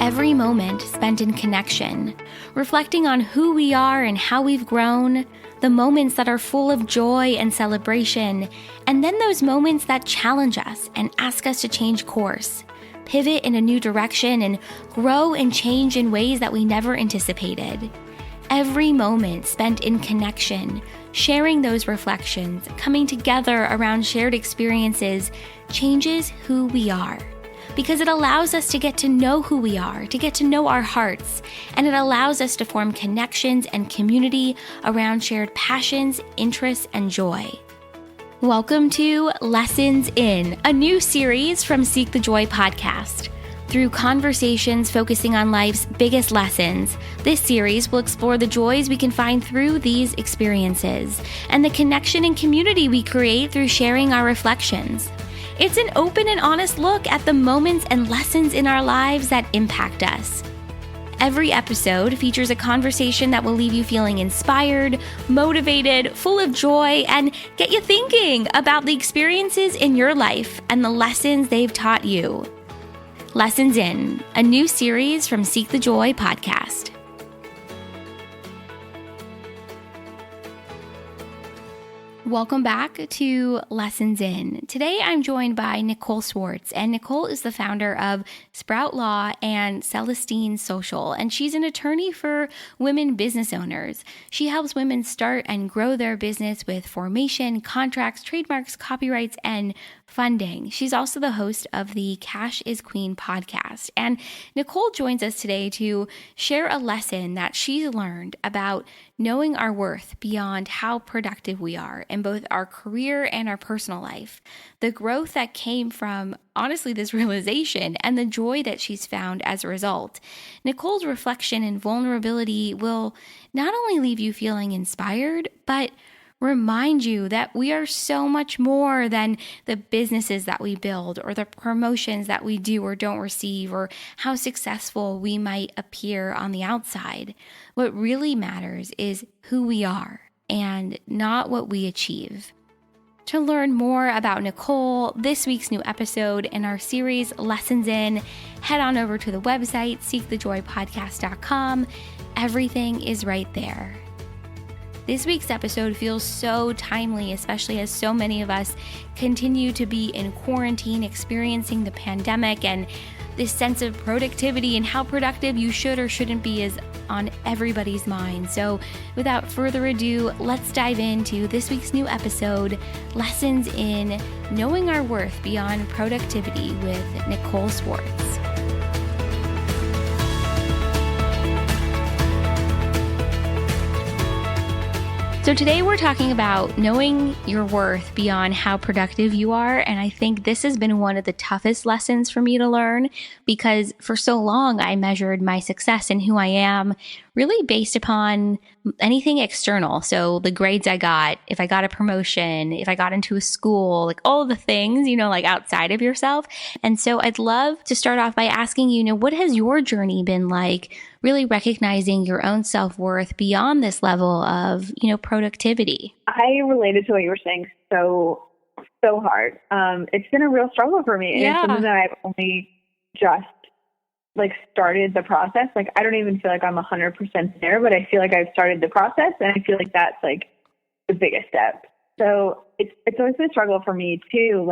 every moment spent in connection, reflecting on who we are and how we've grown, the moments that are full of joy and celebration, and then those moments that challenge us and ask us to change course, pivot in a new direction, and grow and change in ways that we never anticipated. Every moment spent in connection, sharing those reflections, coming together around shared experiences, changes who we are. Because it allows us to get to know who we are, to get to know our hearts, and it allows us to form connections and community around shared passions, interests, and joy. Welcome to Lessons In, a new series from Seek the Joy podcast. Through conversations focusing on life's biggest lessons, this series will explore the joys we can find through these experiences and the connection and community we create through sharing our reflections. It's an open and honest look at the moments and lessons in our lives that impact us. Every episode features a conversation that will leave you feeling inspired, motivated, full of joy, and get you thinking about the experiences in your life and the lessons they've taught you. Lessons In, a new series from Seek the Joy podcast. Welcome back to Lessons In. Today I'm joined by Nicole Swartz, and Nicole is the founder of Sprout Law and Celestine Social, and she's an attorney for women business owners. She helps women start and grow their business with formation, contracts, trademarks, copyrights, and funding. She's also the host of the Cash is Queen podcast. And Nicole joins us today to share a lesson that she's learned about knowing our worth beyond how productive we are in both our career and our personal life. The growth that came from, honestly, this realization and the joy that she's found as a result. Nicole's reflection and vulnerability will not only leave you feeling inspired, but remind you that we are so much more than the businesses that we build or the promotions that we do or don't receive or how successful we might appear on the outside. What really matters is who we are and not what we achieve. To learn more about Nicole, this week's new episode in our series Lessons In, head on over to the website, seekthejoypodcast.com. Everything is right there. This week's episode feels so timely, especially as so many of us continue to be in quarantine, experiencing the pandemic, and this sense of productivity and how productive you should or shouldn't be is on everybody's mind. So without further ado, let's dive into this week's new episode, Lessons in Knowing Our Worth Beyond Productivity with Nicole Swartz. So today we're talking about knowing your worth beyond how productive you are. And I think this has been one of the toughest lessons for me to learn because for so long I measured my success and who I am really based upon anything external. So the grades I got, if I got a promotion, if I got into a school, like all the things, like outside of yourself. And so I'd love to start off by asking you, what has your journey been like really recognizing your own self-worth beyond this level of, productivity? I related to what you were saying so hard. It's been a real struggle for me. And it's something that I've only just started the process. I don't even feel like I'm 100% there, but I feel like I've started the process, and I feel like that's the biggest step. So it's always been a struggle for me too.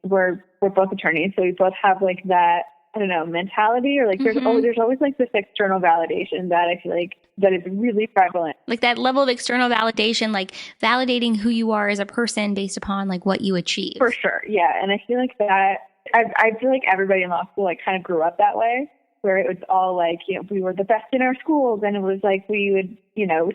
We're both attorneys, so we both have that, I don't know, mentality, or there's always this external validation that I feel like that is really prevalent. That level of external validation, validating who you are as a person based upon what you achieve. For sure. Yeah. And I feel like that, I feel like everybody in law school kind of grew up that way, where it was all we were the best in our schools, and it was we would,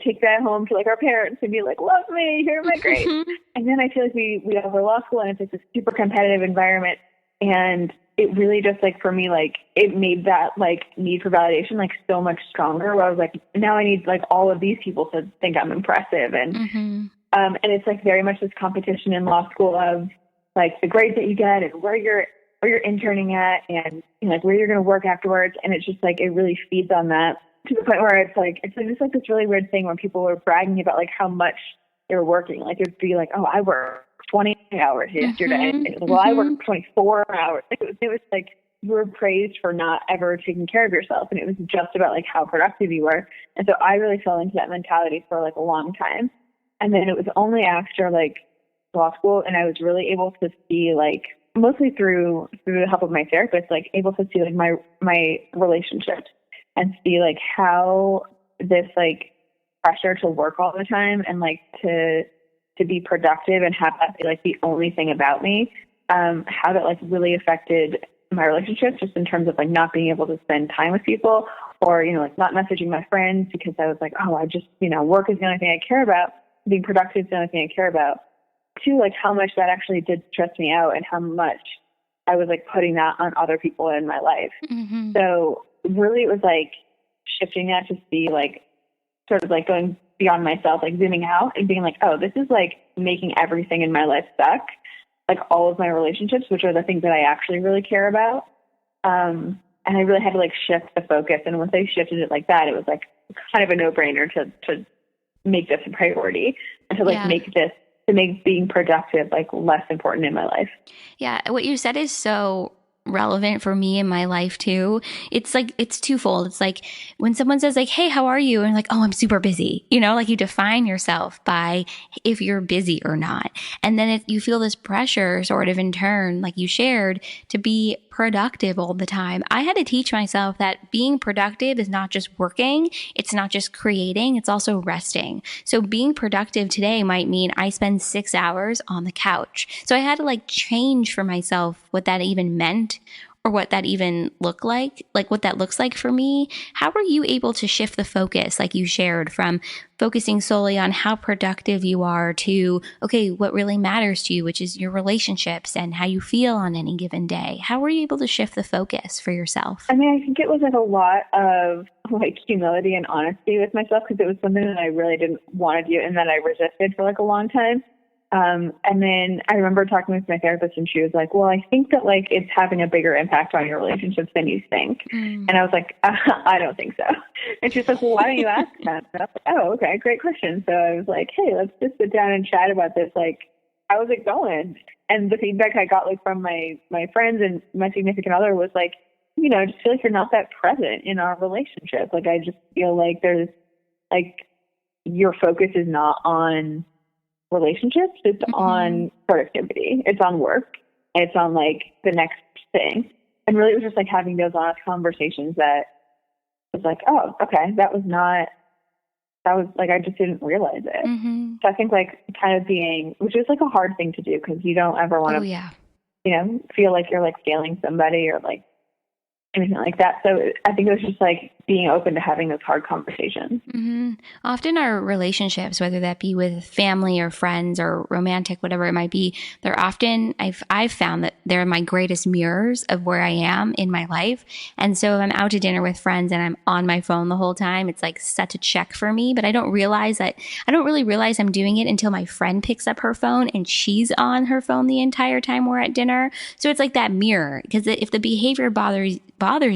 take that home to our parents and be love me, here are my grades. And then I feel like we over law school, and it's a super competitive environment. And it really just for me, it made that need for validation so much stronger, where I was now I need all of these people to think I'm impressive. And and it's very much this competition in law school of the grades that you get and where you're interning at, and where you're going to work afterwards. And it's just it really feeds on that, to the point where it's just this really weird thing when people are bragging about how much they're working. It'd be oh, I work 20 hours yesterday. Well, I worked 24 hours. It was you were praised for not ever taking care of yourself. And it was just about like how productive you were. And so I really fell into that mentality for like a long time. And then it was only after like law school and I was really able to see like, mostly through the help of my therapist, like able to see like my relationships and see like how this like pressure to work all the time and like to be productive and have that be like the only thing about me, how that like really affected my relationships just in terms of like not being able to spend time with people or, you know, like not messaging my friends because I was like, oh, I just, you know, work is the only thing I care about. Being productive is the only thing I care about. To like how much that actually did stress me out and how much I was like putting that on other people in my life. Mm-hmm. So really it was like shifting that to see like sort of like going beyond myself, like zooming out and being like, oh, this is like making everything in my life suck. Like all of my relationships, which are the things that I actually really care about. And I really had to like shift the focus. And once I shifted it like that, it was like kind of a no-brainer to make this a priority and to like make being productive like less important in my life. Yeah, what you said is so relevant for me in my life too. It's like, it's twofold. It's like when someone says like, hey, how are you? And like, oh, I'm super busy. You know, like you define yourself by if you're busy or not. And then you feel this pressure sort of in turn, like you shared, to be productive all the time. I had to teach myself that being productive is not just working. It's not just creating. It's also resting. So being productive today might mean I spend 6 hours on the couch. So I had to like change for myself what that even meant or what that even looked like what that looks like for me. How were you able to shift the focus, like you shared, from focusing solely on how productive you are to, okay, what really matters to you, which is your relationships and how you feel on any given day? How were you able to shift the focus for yourself? I mean, I think it was like a lot of like humility and honesty with myself because it was something that I really didn't want to do and that I resisted for like a long time. And then I remember talking with my therapist and she was like, well, I think that like it's having a bigger impact on your relationships than you think. And I was like, I don't think so. And she's like, well, why don't you ask that? And I was like, oh, okay, great question. So I was like, hey, let's just sit down and chat about this. Like, how's it going? And the feedback I got like from my friends and my significant other was like, you know, I just feel like you're not that present in our relationship. Like, I just feel like there's like your focus is not on relationships, it's on productivity, it's on work, and it's on like the next thing. And really it was just like having those honest conversations that was like, oh, okay, that was like I just didn't realize it. So I think like kind of being, which is like a hard thing to do because you don't ever want to you know, feel like you're like failing somebody or like anything like that. So I think it was just like being open to having those hard conversations. Often our relationships, whether that be with family or friends or romantic, whatever it might be, they're often, I've found that they're my greatest mirrors of where I am in my life. And so if I'm out to dinner with friends and I'm on my phone the whole time, it's like such a check for me, but I don't really realize I'm doing it until my friend picks up her phone and she's on her phone the entire time we're at dinner. So it's like that mirror, because if the behavior bothers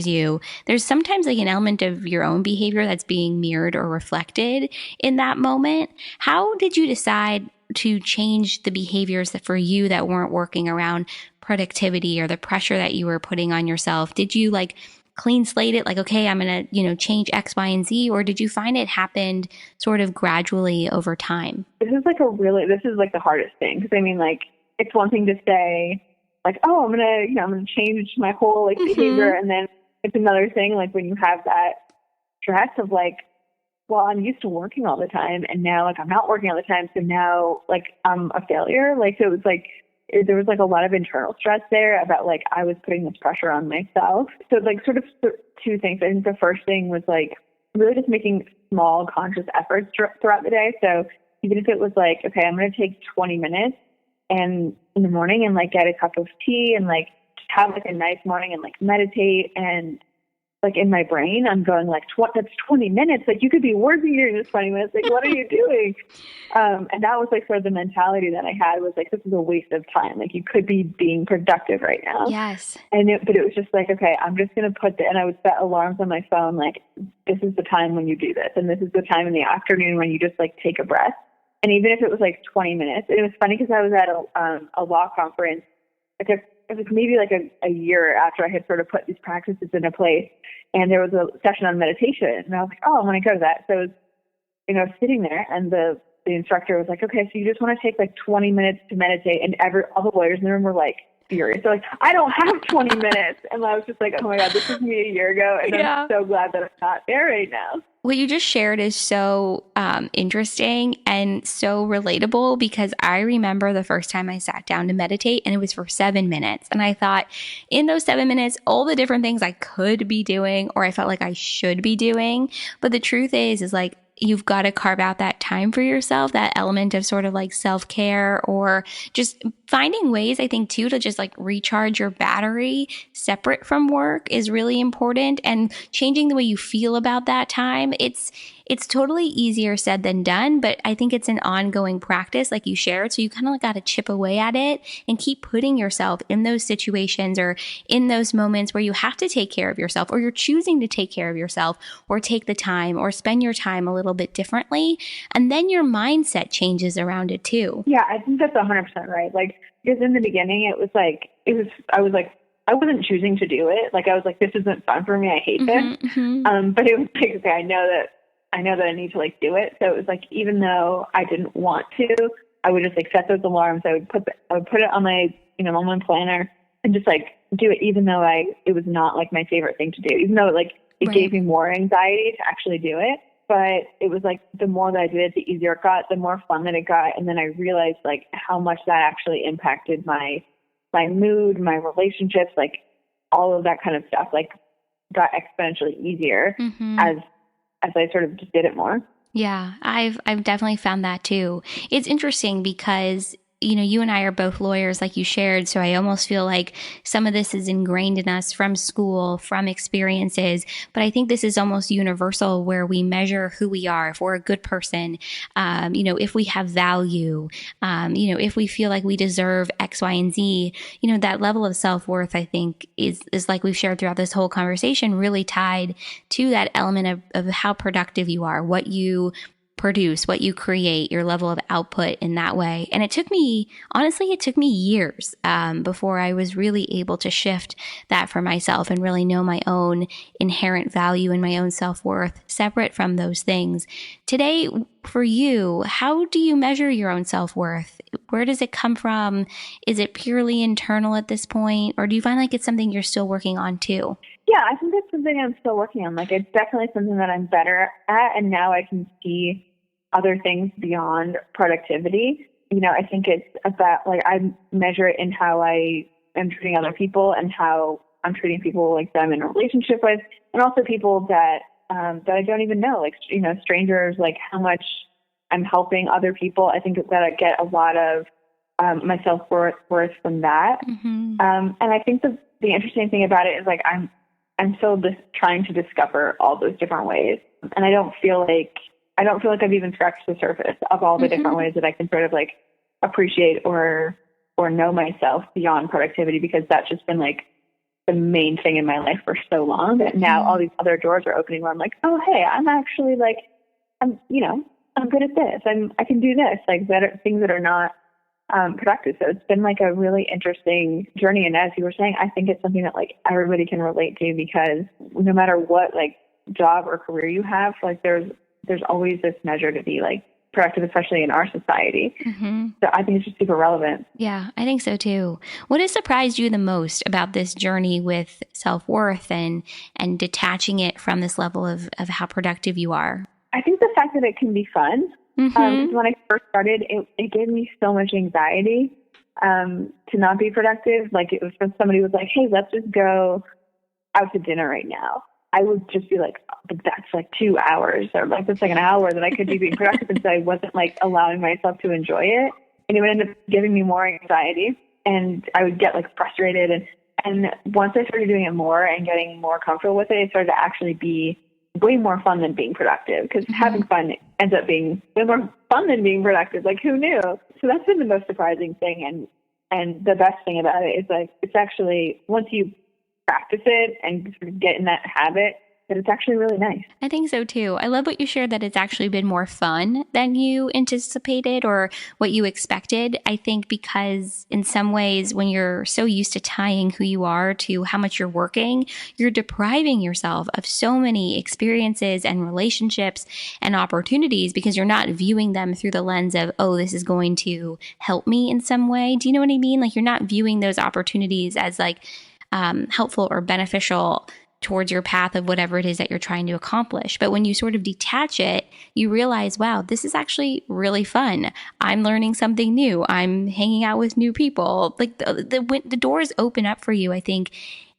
you, there's sometimes like an element of your own behavior that's being mirrored or reflected in that moment. How did you decide to change the behaviors that for you that weren't working around productivity or the pressure that you were putting on yourself? Did you like clean slate it, like, okay, I'm going to, you know, change X, Y, and Z, or did you find it happened sort of gradually over time? This is like the hardest thing. Because I mean, like, it's one thing to say like, oh, I'm going to change my whole like behavior. And then it's another thing, like when you have that stress of like, well, I'm used to working all the time and now like I'm not working all the time. So now like I'm a failure. Like, so it was like, there was like a lot of internal stress there about like, I was putting this pressure on myself. So like sort of two things. I think the first thing was like really just making small conscious efforts throughout the day. So even if it was like, okay, I'm going to take 20 minutes and in the morning and like get a cup of tea and like just have like a nice morning and like meditate, and like in my brain I'm going like that's 20 minutes, like you could be working during this 20 minutes, like what are you doing? And that was like sort of the mentality that I had, was like, this is a waste of time, like you could be being productive right now. Yes. But it was just like, okay, I'm just going to and I would set alarms on my phone, like this is the time when you do this, and this is the time in the afternoon when you just like take a breath. And even if it was like 20 minutes, it was funny because I was at a law conference like it was maybe like a year after I had sort of put these practices into place, and there was a session on meditation, and I was like, oh, I want to go to that. So I was, sitting there, and the instructor was like, okay, so you just want to take like 20 minutes to meditate, and all the lawyers in the room were like furious. They're like, I don't have 20 minutes. And I was just like, oh my God, this was me a year ago, and I'm so glad that I'm not there right now. What you just shared is so interesting and so relatable, because I remember the first time I sat down to meditate, and it was for 7 minutes. And I thought, in those 7 minutes, all the different things I could be doing, or I felt like I should be doing. But the truth is like, you've got to carve out that time for yourself, that element of sort of like self-care, or just finding ways, I think too, to just like recharge your battery separate from work is really important. And changing the way you feel about that time, it's totally easier said than done, but I think it's an ongoing practice like you shared. So you kind of got to chip away at it and keep putting yourself in those situations or in those moments where you have to take care of yourself, or you're choosing to take care of yourself, or take the time, or spend your time a little bit differently. And then your mindset changes around it too. Yeah, I think that's 100% right. Like, because in the beginning, I wasn't choosing to do it. Like, I was like, this isn't fun for me. I hate this. But it was like, okay, I know that I need to like do it. So it was like, even though I didn't want to, I would just like set those alarms. I would put it on my, on my planner, and just like do it, even though it was not like my favorite thing to do, even though it gave me more anxiety to actually do it. But it was like, the more that I did it, the easier it got, the more fun that it got. And then I realized like how much that actually impacted my mood, my relationships, like all of that kind of stuff, like got exponentially easier as I sort of just did it more. Yeah, I've definitely found that too. It's interesting because, you and I are both lawyers, like you shared. So I almost feel like some of this is ingrained in us from school, from experiences. But I think this is almost universal, where we measure who we are, if we're a good person, if we have value, if we feel like we deserve X, Y, and Z, that level of self-worth, I think is like we've shared throughout this whole conversation, really tied to that element of how productive you are, what you produce, what you create, your level of output in that way. And it took me years before I was really able to shift that for myself and really know my own inherent value and my own self-worth separate from those things. Today, for you, how do you measure your own self-worth? Where does it come from? Is it purely internal at this point? Or do you find like it's something you're still working on too? Yeah, I think that's something I'm still working on. Like, it's definitely something that I'm better at. And now I can see other things beyond productivity. I think it's about, like, I measure it in how I am treating other people, and how I'm treating people like that I'm in a relationship with, and also people that I don't even know, like, strangers, like how much I'm helping other people. I think that I get a lot of my self-worth from that. And I think the interesting thing about it is, like, I'm still trying to discover all those different ways. And I don't feel like I've even scratched the surface of all the different ways that I can sort of like appreciate or know myself beyond productivity, because that's just been like the main thing in my life for so long that now all these other doors are opening where I'm like, oh, hey, I'm actually like, I'm good at this. I can do this, like things that are not productive. So it's been like a really interesting journey. And as you were saying, I think it's something that like everybody can relate to, because no matter what like job or career you have, like there's always this measure to be like productive, especially in our society. So I think it's just super relevant. Yeah, I think so too. What has surprised you the most about this journey with self-worth and detaching it from this level of how productive you are? I think the fact that it can be fun. When I first started, it gave me so much anxiety to not be productive. Like, it was when somebody was like, hey, let's just go out to dinner right now. I would just be like, but that's like 2 hours, or like that's like an hour that I could be being productive. And so I wasn't like allowing myself to enjoy it. And it would end up giving me more anxiety, and I would get like frustrated. And once I started doing it more and getting more comfortable with it, it started to actually be way more fun than being productive, because having fun ends up being way more fun than being productive. Like, who knew? So that's been the most surprising thing. And the best thing about it is, like, it's actually, once you practice it and sort of get in that habit, that it's actually really nice. I think so too. I love what you shared, that it's actually been more fun than you anticipated or what you expected. I think because in some ways, when you're so used to tying who you are to how much you're working, you're depriving yourself of so many experiences and relationships and opportunities because you're not viewing them through the lens of, oh, this is going to help me in some way. Do you know what I mean? Like, you're not viewing those opportunities as like helpful or beneficial towards your path of whatever it is that you're trying to accomplish. But when you sort of detach it, you realize, wow, this is actually really fun. I'm learning something new. I'm hanging out with new people. Like the doors open up for you, I think,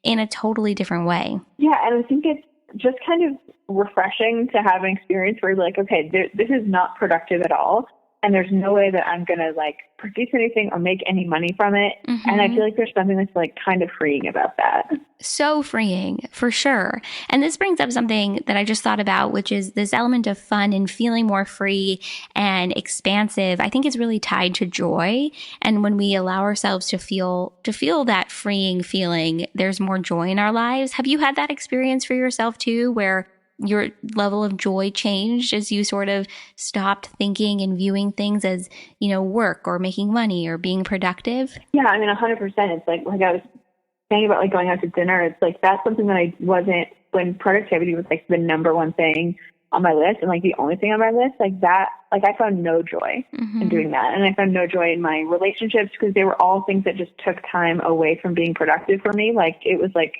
in a totally different way. Yeah, and I think it's just kind of refreshing to have an experience where you're like, okay, this is not productive at all. And there's no way that I'm going to like produce anything or make any money from it. Mm-hmm. And I feel like there's something that's like kind of freeing about that. So freeing, for sure. And this brings up something that I just thought about, which is this element of fun and feeling more free and expansive. I think it's really tied to joy. And when we allow ourselves to feel that freeing feeling, there's more joy in our lives. Have you had that experience for yourself too, where your level of joy changed as you sort of stopped thinking and viewing things as, you know, work or making money or being productive? Yeah, I mean, 100%. It's like I was saying about like going out to dinner. It's like that's something that I wasn't, when productivity was like the number one thing on my list and like the only thing on my list, like that, like I found no joy in doing that. And I found no joy in my relationships because they were all things that just took time away from being productive for me. Like it was like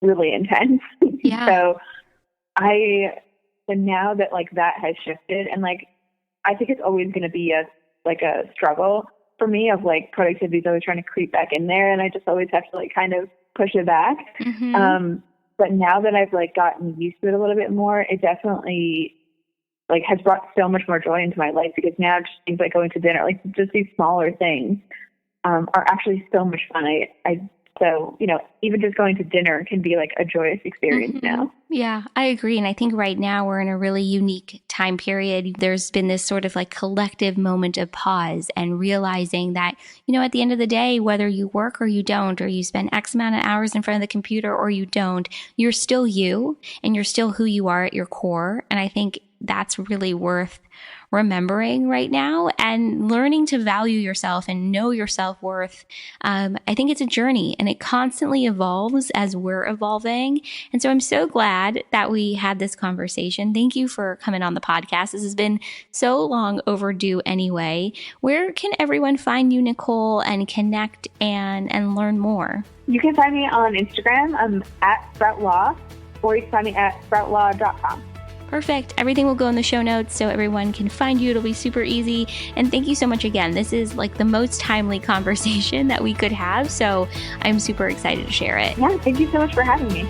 really intense. Yeah. So now that like that has shifted and like, I think it's always going to be a struggle for me of like productivity is always trying to creep back in there. And I just always have to like kind of push it back. But now that I've like gotten used to it a little bit more, it definitely like has brought so much more joy into my life because now just things like going to dinner, like just these smaller things, are actually so much fun. So, you know, even just going to dinner can be like a joyous experience now. Yeah, I agree. And I think right now we're in a really unique time period. There's been this sort of like collective moment of pause and realizing that, you know, at the end of the day, whether you work or you don't, or you spend X amount of hours in front of the computer or you don't, you're still you and you're still who you are at your core. And I think that's really worth remembering right now and learning to value yourself and know your self-worth. I think it's a journey and it constantly evolves as we're evolving. And so I'm so glad that we had this conversation. Thank you for coming on the podcast. This has been so long overdue anyway. Where can everyone find you, Nicole, and connect and learn more? You can find me on Instagram. I'm at Sprout Law, or you can find me at sproutlaw.com. Perfect. Everything will go in the show notes so everyone can find you. It'll be super easy. And thank you so much again. This is like the most timely conversation that we could have. So I'm super excited to share it. Yeah, thank you so much for having me.